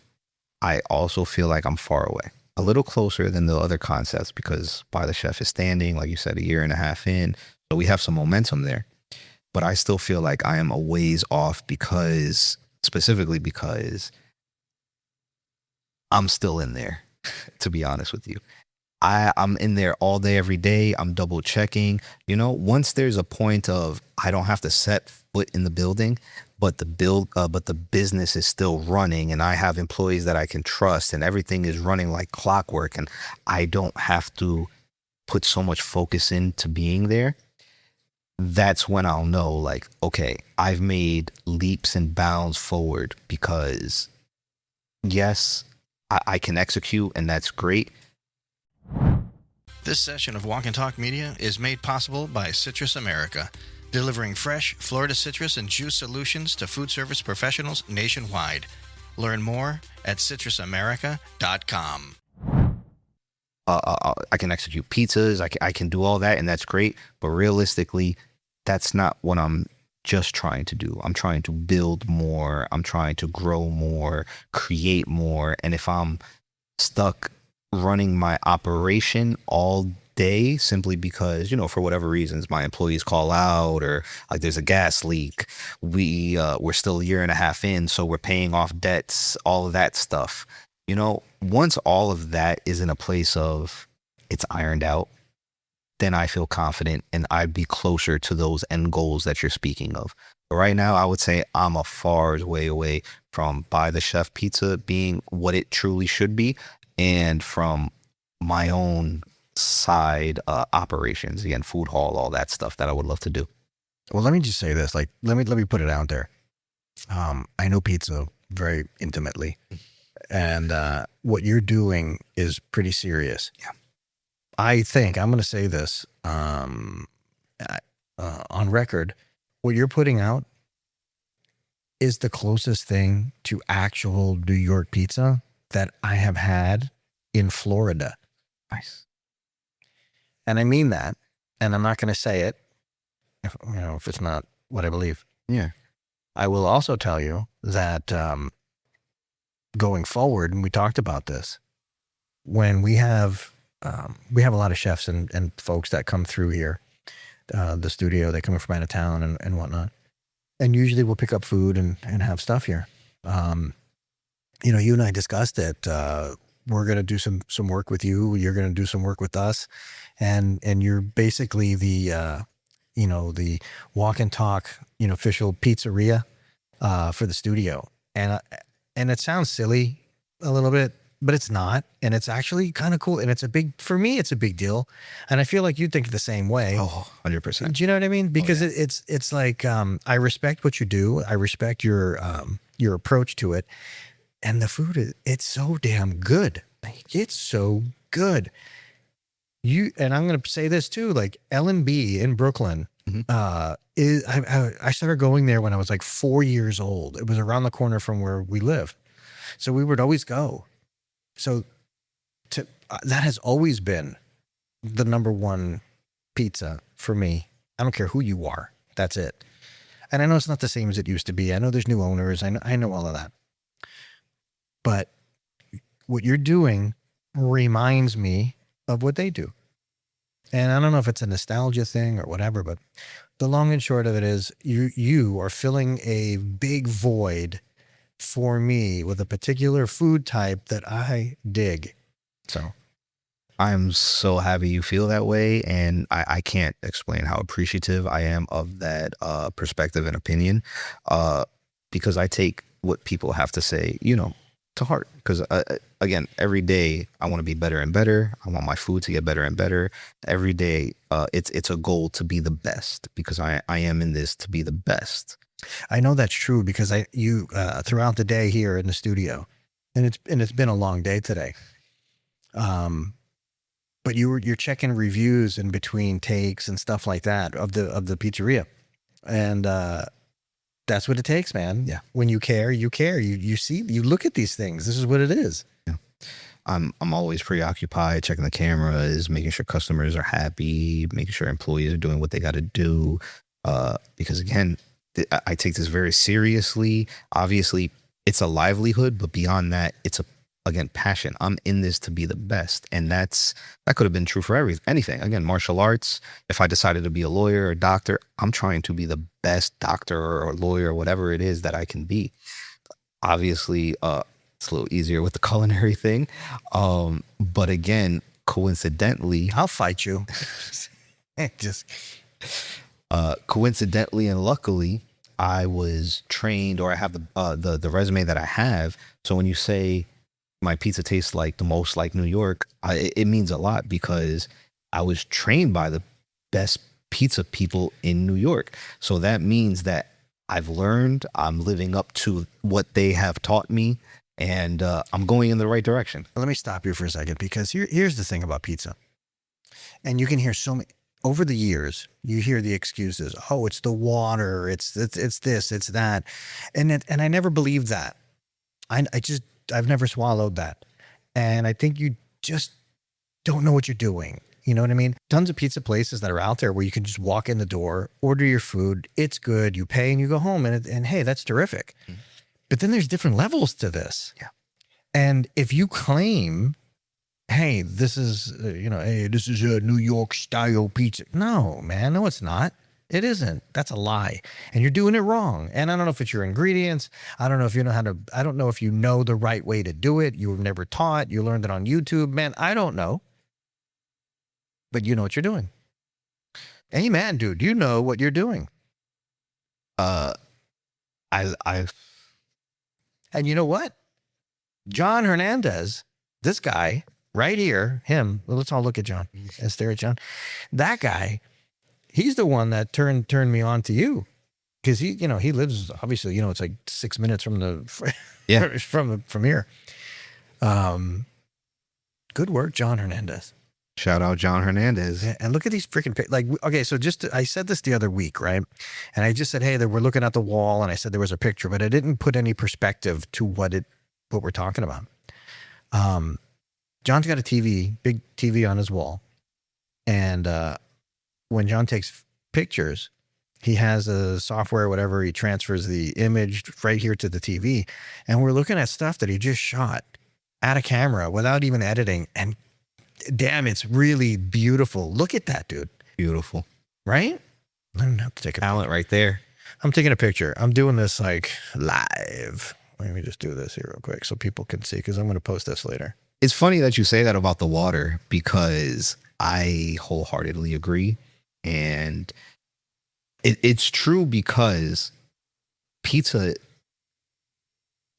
I also feel like I'm far away, a little closer than the other concepts because by the chef is standing, like you said, 1.5 years in. So we have some momentum there. But I still feel like I am a ways off specifically because I'm still in there, to be honest with you. I'm in there all day, every day. I'm double checking. Once there's a point of I don't have to set foot in the building, but the business is still running, and I have employees that I can trust, and everything is running like clockwork, and I don't have to put so much focus into being there. That's when I'll know, like, okay, I've made leaps and bounds forward because, yes, I can execute, and that's great. This session of Walk and Talk Media is made possible by Citrus America, delivering fresh Florida citrus and juice solutions to food service professionals nationwide. Learn more at citrusamerica.com. I can execute pizzas. I can do all that, and that's great. But realistically, that's not what I'm just trying to do. I'm trying to build more. I'm trying to grow more, create more. And if I'm stuck running my operation all day simply because, for whatever reasons, my employees call out or like there's a gas leak, we're still 1.5 years in, so we're paying off debts, all of that stuff. Once all of that is in a place of it's ironed out, then I feel confident and I'd be closer to those end goals that you're speaking of. But right now, I would say I'm a far way away from by the chef pizza being what it truly should be, and from my own side operations, again, food hall, all that stuff that I would love to do. Well, let me just say this. Like, let me put it out there. I know pizza very intimately, and what you're doing is pretty serious. Yeah. I think I'm going to say this on record. What you're putting out is the closest thing to actual New York pizza that I have had in Florida. Nice. And I mean that. And I'm not going to say it if it's not what I believe. Yeah. I will also tell you that going forward, and we talked about this, when we have a lot of chefs and folks that come through here, the studio, they come in from out of town and whatnot. And usually we'll pick up food and have stuff here. You and I discussed it. We're going to do some work with you. You're going to do some work with us. And you're basically the walk and talk, official pizzeria, for the studio. And it sounds silly a little bit, but it's not. And it's actually kind of cool. And for me, it's a big deal. And I feel like you think the same way. Oh, 100%. Do you know what I mean? Because yeah. it's like, I respect what you do. I respect your approach to it. And the food, it's so damn good. It's so good. And I'm going to say this too, like L&B in Brooklyn, I started going there when I was like 4 years old. It was around the corner from where we live. So we would always go. So that has always been the number one pizza for me. I don't care who you are. That's it. And I know it's not the same as it used to be. I know there's new owners. I know all of that. But what you're doing reminds me of what they do. And I don't know if it's a nostalgia thing or whatever, but the long and short of it is you are filling a big void for me with a particular food type that I dig. So I'm so happy you feel that way. And I can't explain how appreciative I am of that perspective and opinion, because I take what people have to say, to heart. Because again, every day I want to be better and better. I want my food to get better and better. Every day it's a goal to be the best, because I am in this to be the best. I know that's true because you throughout the day here in the studio, and it's been a long day today. But you're checking reviews in between takes and stuff like that of the pizzeria, and that's what it takes, man. Yeah. When you care, you care. You see, you look at these things. This is what it is. Yeah. I'm always preoccupied, checking the cameras, making sure customers are happy, making sure employees are doing what they got to do. Because again, I take this very seriously. Obviously, it's a livelihood, but beyond that, it's again, passion. I'm in this to be the best. And that could have been true for anything. Again, martial arts, if I decided to be a lawyer or doctor, I'm trying to be the best doctor or lawyer or whatever it is that I can be. Obviously, it's a little easier with the culinary thing. But again, coincidentally, I'll fight you. Just coincidentally and luckily, I was trained, or I have the resume that I have. So when you say my pizza tastes like the most like New York, it means a lot, because I was trained by the best pizza people in New York. So that means that I've learned, I'm living up to what they have taught me, and I'm going in the right direction. let me stop you for a second, because here's the thing about pizza. And you can hear so many over the years. You hear the excuses. Oh, it's the water. It's this. It's that. And I never believed that. I've never swallowed that. And I think you just don't know what you're doing. You know what I mean? Tons of pizza places that are out there where you can just walk in the door, order your food. It's good. You pay and you go home, and hey, that's terrific. Mm. But then there's different levels to this. Yeah. And if you claim, hey, this is, hey, this is a New York style pizza. No, man, no, it's not. It isn't. That's a lie. And you're doing it wrong. And I don't know if it's your ingredients. I don't know if you know I don't know if you know the right way to do it. You were never taught. You learned it on YouTube. Man, I don't know. But you know what you're doing. Amen, dude. You know what you're doing. I And you know what? John Hernandez, this guy right here, him, let's all look at John. Let's stare at John. That guy, he's the one that turned me on to you. Because he lives, obviously, it's like 6 minutes from from here. Good work, John Hernandez. Shout out John Hernandez. Yeah, and look at these freaking, okay, so I said this the other week, right? And I just said, hey, we're looking at the wall, and I said there was a picture, but I didn't put any perspective to what we're talking about. John's got a big TV on his wall. And when John takes pictures, he has a software, whatever, he transfers the image right here to the TV. And we're looking at stuff that he just shot at a camera without even editing. And damn, it's really beautiful. Look at that, dude. Beautiful. Right? I don't have to take a talent right there. I'm taking a picture. I'm doing this like live. Let me just do this here real quick so people can see, because I'm going to post this later. It's funny that you say that about the water, because I wholeheartedly agree. And it's true, because pizza,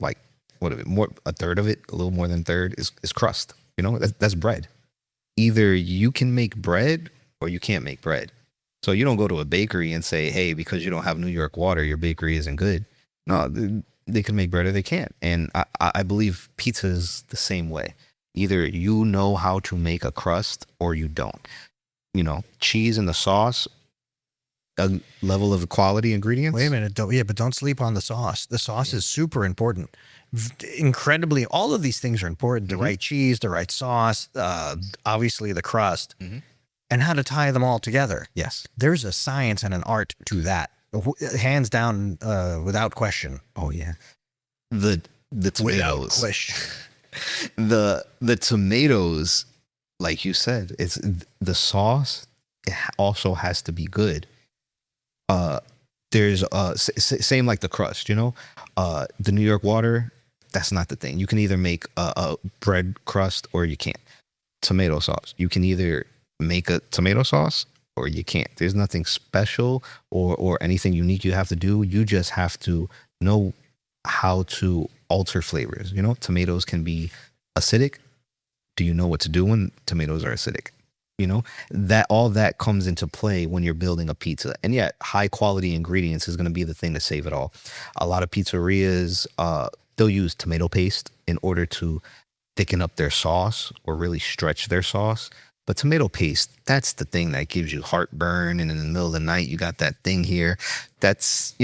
like, a third of it, a little more than a third is crust. That's bread. Either you can make bread or you can't make bread. So you don't go to a bakery and say, hey, because you don't have New York water, your bakery isn't good. No, they can make bread or they can't. And I believe pizza is the same way. Either you know how to make a crust or you don't. Cheese and the sauce, a level of quality ingredients. Wait a minute. But don't sleep on the sauce. The sauce is super important. Incredibly, all of these things are important. The right cheese, the right sauce, obviously the crust, and how to tie them all together. Yes. There's a science and an art to that. Hands down, without question. Oh, yeah. The tomatoes. Without question. The tomatoes, like you said, it's the sauce. It also has to be good. There's same like the crust. The New York water. That's not the thing. You can either make a bread crust or you can't. Tomato sauce. You can either make a tomato sauce or you can't. There's nothing special or anything unique you have to do. You just have to know how to alter flavors. Tomatoes can be acidic. Do you know what to do when tomatoes are acidic? That all that comes into play when you're building a pizza. And yet high quality ingredients is going to be the thing to save it all. A lot of pizzerias, they'll use tomato paste in order to thicken up their sauce or really stretch their sauce. But tomato paste, that's the thing that gives you heartburn. And in the middle of the night, you got that thing here. That's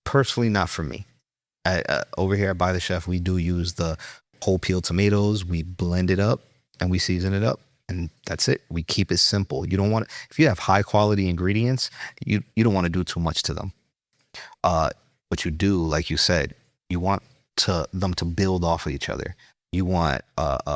personally not for me. Over here at By the Chef, we do use the whole peeled tomatoes. We blend it up and we season it up. And that's it. We keep it simple. You don't want, if you have high quality ingredients, you don't want to do too much to them. What you do, like you said, you want them to build off of each other. You want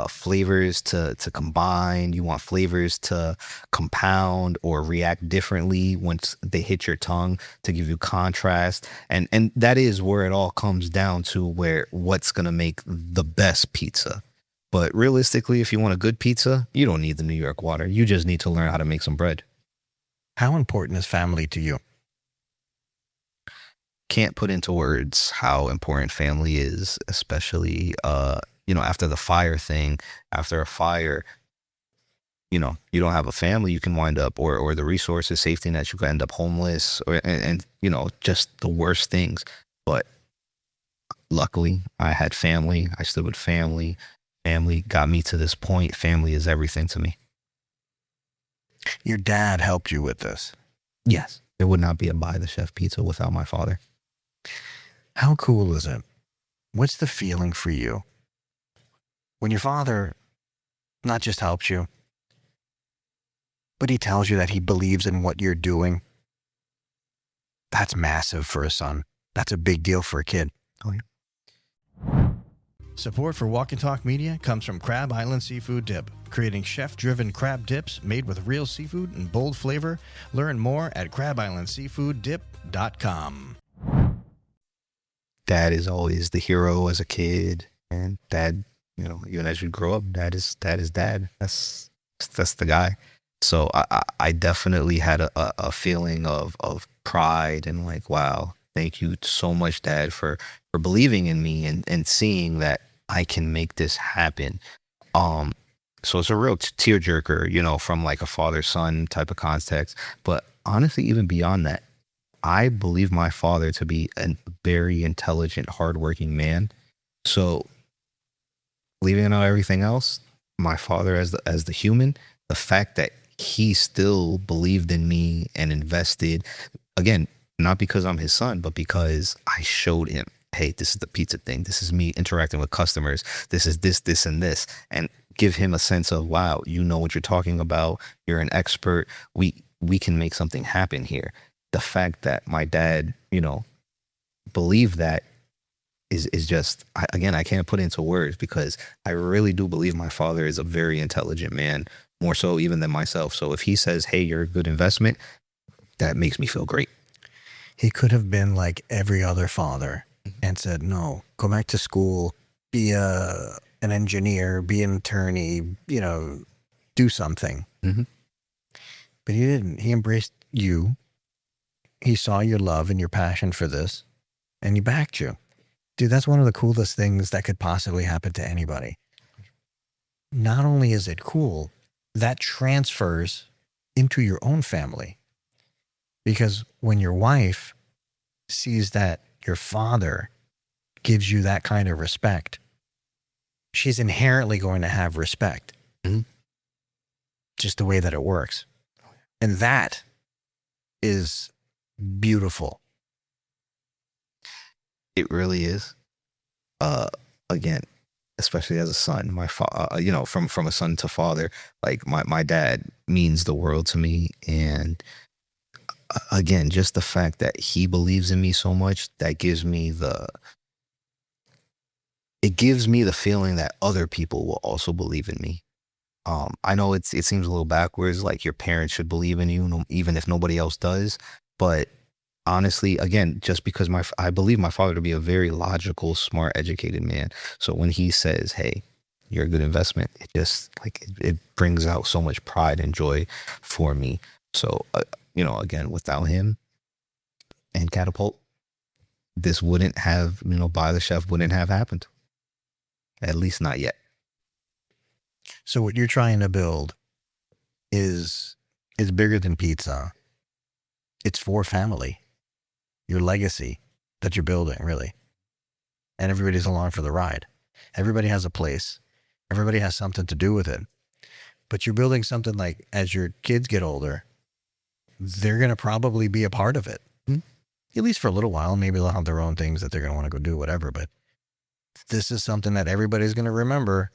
flavors to combine. You want flavors to compound or react differently once they hit your tongue to give you contrast. And that is where it all comes down to, where what's going to make the best pizza. But realistically, if you want a good pizza, you don't need the New York water. You just need to learn how to make some bread. How important is family to you? Can't put into words how important family is, especially, after the fire thing. After a fire, you don't have a family, you can wind up, or the resources, safety net, you can end up homeless, and just the worst things. But luckily, I had family. I stood with family. Family got me to this point. Family is everything to me. Your dad helped you with this. Yes. There would not be a By the Chef pizza without my father. How cool is it? What's the feeling for you when your father not just helps you, but he tells you that he believes in what you're doing? That's massive for a son. That's a big deal for a kid. Oh, yeah. Support for Walk and Talk Media comes from Crab Island Seafood Dip, creating chef-driven crab dips made with real seafood and bold flavor. Learn more at crabislandseafooddip.com. Dad is always the hero as a kid, and dad, even as you grow up, dad is dad. That's the guy. So I definitely had a feeling of pride and like, wow, thank you so much, Dad, for believing in me and seeing that I can make this happen. So it's a real tearjerker, from like a father-son type of context. But honestly, even beyond that, I believe my father to be a very intelligent, hardworking man. So leaving out everything else, my father as the human, the fact that he still believed in me and invested, again, not because I'm his son, but because I showed him, hey, this is the pizza thing. This is me interacting with customers. This is this, and this. And give him a sense of, wow, you know what you're talking about. You're an expert. We can make something happen here. The fact that my dad, believed that is just, I can't put into words, because I really do believe my father is a very intelligent man, more so even than myself. So if he says, hey, you're a good investment, that makes me feel great. He could have been like every other father and said, no, go back to school, be an engineer, be an attorney, do something. Mm-hmm. But he didn't. He embraced you. He saw your love and your passion for this, and he backed you. Dude, that's one of the coolest things that could possibly happen to anybody. Not only is it cool, that transfers into your own family. Because when your wife sees that your father gives you that kind of respect, she's inherently going to have respect. Mm-hmm. Just the way that it works. And that is beautiful. It really is. Again, especially as a son, my from a son to father, like my dad means the world to me. And again, just the fact that he believes in me so much, that gives me the feeling that other people will also believe in me. I know it seems a little backwards, like your parents should believe in you, even if nobody else does. But honestly, again, just because I believe my father to be a very logical, smart, educated man. So when he says, hey, you're a good investment, it just it brings out so much pride and joy for me. So, again, without him and Catapult, this wouldn't have, By the Chef wouldn't have happened. At least not yet. So what you're trying to build is bigger than pizza. It's for family. Your legacy that you're building, really. And everybody's along for the ride. Everybody has a place. Everybody has something to do with it. But you're building something like, as your kids get older, they're going to probably be a part of it. At least for a little while. Maybe they'll have their own things that they're going to want to go do, whatever. But this is something that everybody's going to remember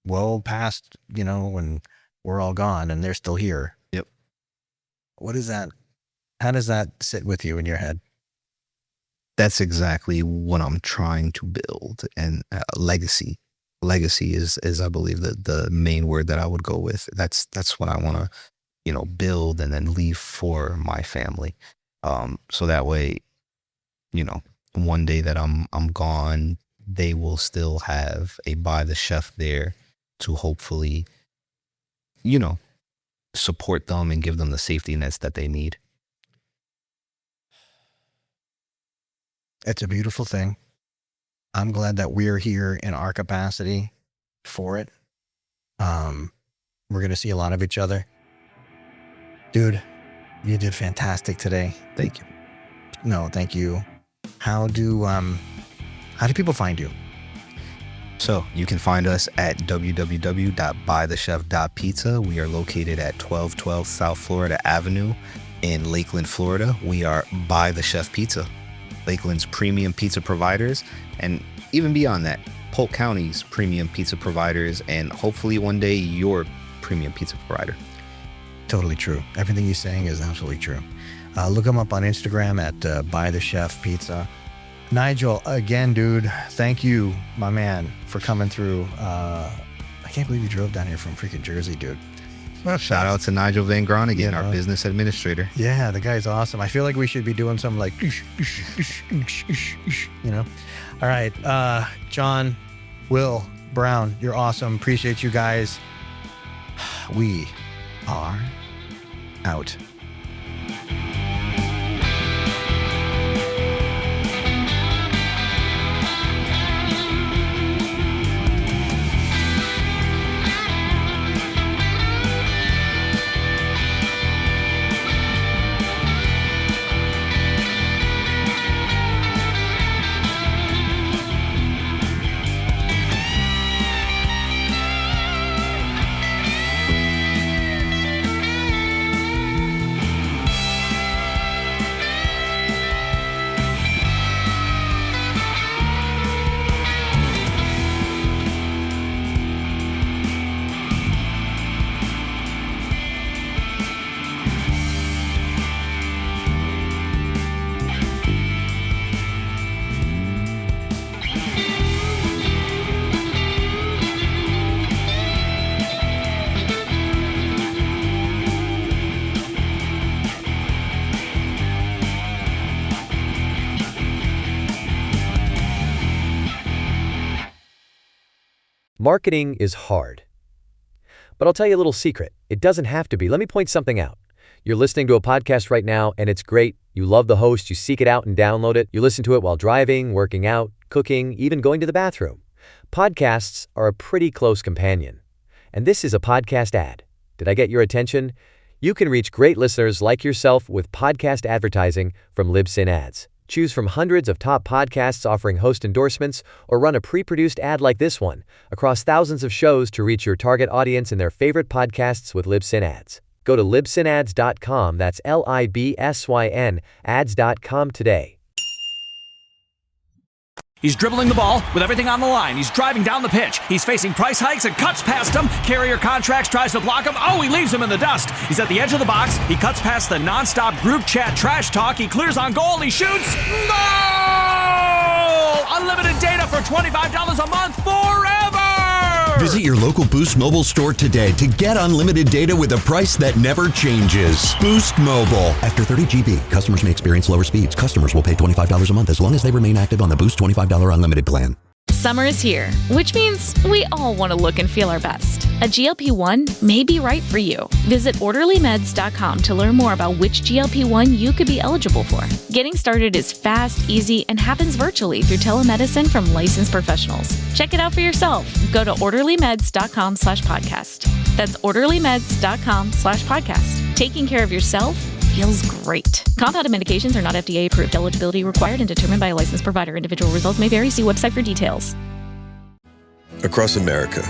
well past, when we're all gone and they're still here. Yep. What is that? How does that sit with you in your head? That's exactly what I'm trying to build. And legacy. Legacy is I believe the main word that I would go with. That's what I want to, build and then leave for my family. So that way, one day that I'm gone, they will still have a By the Chef there to hopefully, support them and give them the safety nets that they need. It's a beautiful thing. I'm glad that we're here in our capacity for it. We're going to see a lot of each other. Dude, you did fantastic today. Thank you. No, thank you. How do people find you? So you can find us at www.bythechef.pizza. We are located at 1212 South Florida Avenue in Lakeland, Florida. We are By the Chef Pizza, Lakeland's premium pizza providers, and even beyond that, Polk County's premium pizza providers, and hopefully one day your premium pizza provider. Totally true. Everything you're saying is absolutely true. Look them up on Instagram at By the Chef Pizza. Nigel, again, dude, thank you, my man, for coming through. I can't believe you drove down here from freaking Jersey, dude. Well, shout out to Nigel Van Groningen, our business administrator. Yeah, the guy's awesome. I feel like we should be doing something like, All right, John, Will, Brown, you're awesome. Appreciate you guys. We are out. Marketing is hard. But I'll tell you a little secret. It doesn't have to be. Let me point something out. You're listening to a podcast right now, and it's great. You love the host. You seek it out and download it. You listen to it while driving, working out, cooking, even going to the bathroom. Podcasts are a pretty close companion. And this is a podcast ad. Did I get your attention? You can reach great listeners like yourself with podcast advertising from Libsyn Ads. Choose from hundreds of top podcasts offering host endorsements, or run a pre-produced ad like this one across thousands of shows to reach your target audience in their favorite podcasts with Libsyn Ads. Go to libsynads.com, that's LIBSYN, ads.com today. He's dribbling the ball with everything on the line. He's driving down the pitch. He's facing price hikes and cuts past him. Carrier Contracts tries to block him. Oh, he leaves him in the dust. He's at the edge of the box. He cuts past the nonstop group chat trash talk. He clears on goal. He shoots. Goal! Unlimited data for $25 a month forever! Visit your local Boost Mobile store today to get unlimited data with a price that never changes. Boost Mobile. After 30 GB, customers may experience lower speeds. Customers will pay $25 a month as long as they remain active on the Boost $25 unlimited plan. Summer is here, which means we all want to look and feel our best. A GLP-1 may be right for you. Visit orderlymeds.com to learn more about which GLP-1 you could be eligible for. Getting started is fast, easy, and happens virtually through telemedicine from licensed professionals. Check it out for yourself. Go to orderlymeds.com/podcast. That's orderlymeds.com/podcast. Taking care of yourself feels great. Compounded medications are not FDA approved. Eligibility required and determined by a licensed provider. Individual results may vary. See website for details. Across America,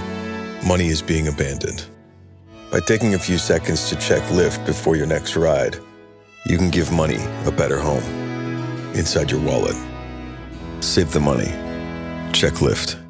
money is being abandoned. By taking a few seconds to check Lyft before your next ride, you can give money a better home inside your wallet. Save the money. Check Lyft.